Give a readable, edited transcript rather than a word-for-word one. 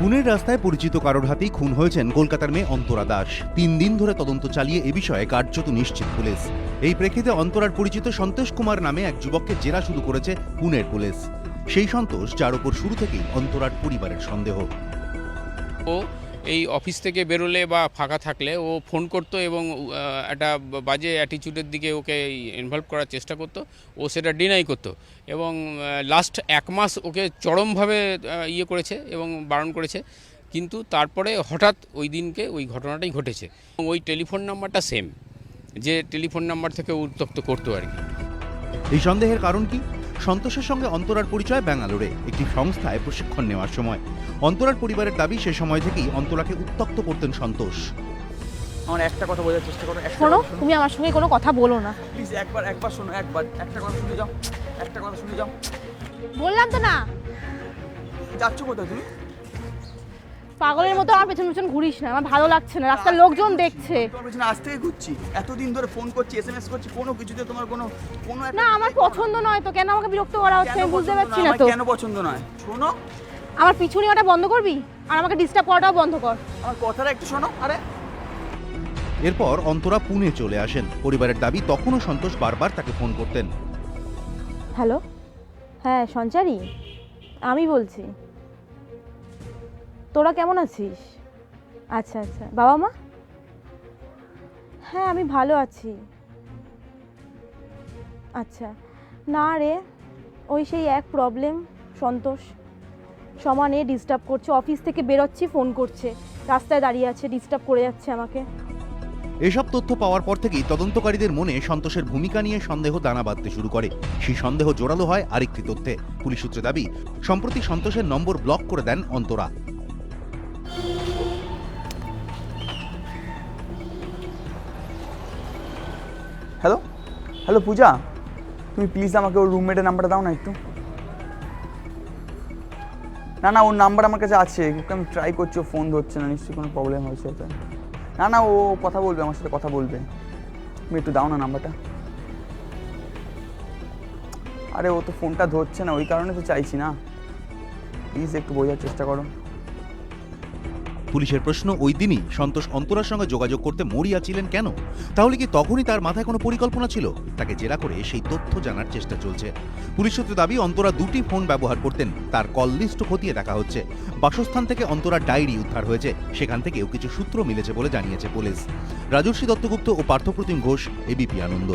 পুনের রাস্তায় পরিচিত কারোর হাতেই খুন হয়েছেন কলকাতার মেয়ে অন্তরা দাস। 3 দিন ধরে তদন্ত চালিয়ে এ বিষয়ে কার্যত নিশ্চিত পুলিশ। এই প্রেক্ষিতে অন্তরার পরিচিত সন্তোষ কুমার নামে এক যুবককে জেরা শুরু করেছে পুনের পুলিশ। সেই সন্তোষ যার উপর শুরু থেকেই অন্তরার পরিবারের সন্দেহ। ও এই অফিস থেকে বেরোলে বা ফাঁকা থাকলে ও ফোন করতো এবং একটা বাজে অ্যাটিচিউডের দিকে ওকে ইনভলভ করার চেষ্টা করতো। ও সেটা ডিনাই করতো এবং লাস্ট 1 মাস ওকে চরমভাবে করেছে এবং বারণ করেছে। কিন্তু তারপরে হঠাৎ ওই দিনকে ওই ঘটনাটাই ঘটেছে। ওই টেলিফোন নাম্বারটা সেম, যে টেলিফোন নাম্বার থেকে উত্তক্ত করতো আর কি। এই সন্দেহের কারণ কি? সন্তোষের সঙ্গে অন্তরার পরিচয় ব্যাঙ্গালোরে একটি সংস্থায় প্রশিক্ষণ নেওয়ার সময়। অন্তরার পরিবারের দাবি সে সময় থেকেই অন্তরাকে উত্ত্যক্ত করতেন সন্তোষ। আমার একটা কথা বোঝার চেষ্টা করো। শোনো, তুমি আমার সঙ্গে কোনো কথা বলো না প্লিজ। একবার শোনো, একটা কথা শুনে যাও, একটা কথা শুনে যাও। বললাম তো না। যাচ্ছ কোথায় তুমি? পাগলের মতো আমার পেছন পেছন ঘুরিস না, আমার ভালো লাগছে না। রাস্তার লোকজন দেখছে। তোমার পেছনে আজ থেকে ঘুরছি, এতদিন ধরে ফোন করছি, এসএমএস করছি, কোনো কিছুতে তোমার কোনো না, আমার পছন্দ নয় তো। কেন আমাকে বিরক্ত করা হচ্ছে আমি বুঝতে পারছি না তো। কেন পছন্দ নয়? শোনো, আমার পিছু নেওয়াটা বন্ধ করবি আর আমাকে ডিস্টার্ব করাটাও বন্ধ কর। আমার কথাটা একটু শোনো। আরে এরপর অন্তরা পুনে চলে আসেন। পরিবারের দাবি তখনও সন্তোষ বারবার তাকে ফোন করতেন। হ্যালো, হ্যাঁ সঞ্চারী, আমি বলছি। তোরা কেমন আছিস? আচ্ছা আচ্ছা, বাবা মা? হ্যাঁ আমি ভালো আছি। আচ্ছা, না রে, ওই সেই এক প্রবলেম। সন্তোষ সমানে ডিস্টার্ব করছে। অফিস থেকে বেরোচ্ছি ফোন করছে, রাস্তায় দাঁড়িয়ে আছে, ডিস্টার্ব করে যাচ্ছে আমাকে। এসব তথ্য পাওয়ার পর থেকেই তদন্তকারীদের মনে সন্তোষের ভূমিকা নিয়ে সন্দেহ দানা বাঁধতে শুরু করে। সেই সন্দেহ জোরালো হয় আরেকটি তথ্যে। পুলিশ সূত্রে দাবি, সম্প্রতি সন্তোষের নম্বর ব্লক করে দেন অন্তরা। হ্যালো হ্যালো পূজা, তুমি প্লিজ আমাকে ওর রুমমেটের নাম্বারটা দাও না একটু। না ওর নাম্বার আমার কাছে আছে, কিন্তু আমি ট্রাই করছি, ও ফোন ধরছে না। নিশ্চয়ই কোনো প্রবলেম হয়েছে ওটা। না ও কথা বলবে, আমার সাথে কথা বলবে। তুমি একটু দাও না নাম্বারটা। আরে ও তো ফোনটা ধরছে না, ওই কারণে তো চাইছি না। প্লিজ একটু বোঝার চেষ্টা করো। পুলিশের প্রশ্ন, ওই দিনই সন্তোষ অন্তরার সঙ্গে যোগাযোগ করতে মরিয়া ছিলেন কেন? তাহলে কি তখনই তার মাথায় কোনো পরিকল্পনা ছিল? তাকে জেরা করে সেই তথ্য জানার চেষ্টা চলছে। পুলিশ সূত্রে দাবি, অন্তরা 2টি ফোন ব্যবহার করতেন। তার কল লিস্ট খতিয়ে দেখা হচ্ছে। বাসস্থান থেকে অন্তরার ডায়েরি উদ্ধার হয়েছে, সেখান থেকেও কিছু সূত্র মিলেছে বলে জানিয়েছে পুলিশ। রাজর্ষি দত্তগুপ্ত ও পার্থপ্রতিম ঘোষ, এবিপি আনন্দ।